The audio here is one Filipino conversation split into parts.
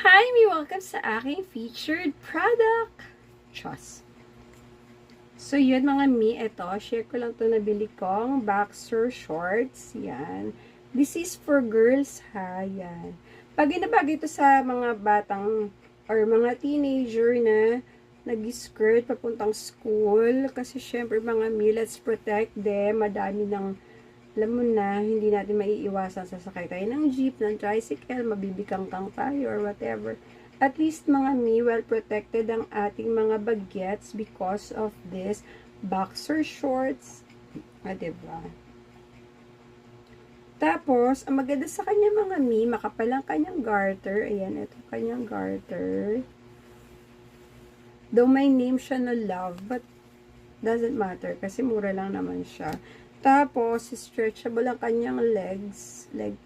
Hi, may welcome sa aking featured product. Chos. So, yun mga mi, ito, share ko lang to nabili kong boxer shorts. Yan. This is for girls, ha. Yan. Bagay na bagay ito sa mga batang or mga teenager na nag-skirt papuntang school. Kasi, syempre, mga mi, let's protect them. Madami ng alam mo na, hindi natin maiiwasan sasakay tayo ng jeep, ng tricycle, mabibikangkang tayo or whatever. At least mga mi, well protected ang ating mga bagets because of this boxer shorts. Diba? Tapos, ang maganda sa kanya mga mi, makapal ang kanyang garter. Ayan, ito kanyang garter. Though my name siya na Love, but doesn't matter kasi mura lang naman siya. Tapos, stretchable ang kanyang leg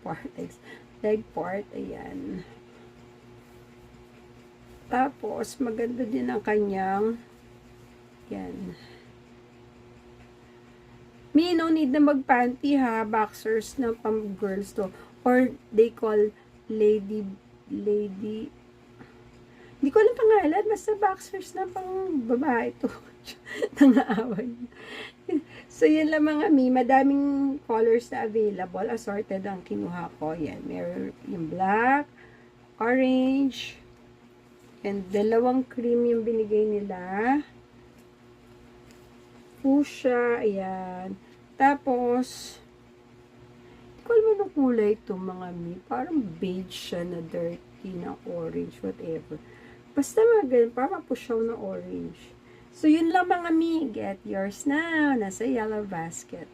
part, ayan. Tapos, maganda din ang kanyang, yan. May no need na mag-panty ha, boxers na pang girls to. Or, they call lady, hindi ko alam pangalan, basta boxers na pang babae to. Nangaaway. So, yun lang mga mi. Madaming colors na available. Assorted ang kinuha ko. Yan. Meron yung black, orange, and dalawang cream yung binigay nila. Fuchsia. Ayan. Tapos, hindi ko alam anong kulay ito mga mi. Parang beige siya na dirty na orange, whatever. Basta mga ganun, parang pusyaw na orange. So, yun lang mga mi. Get yours now. Nasa yellow basket.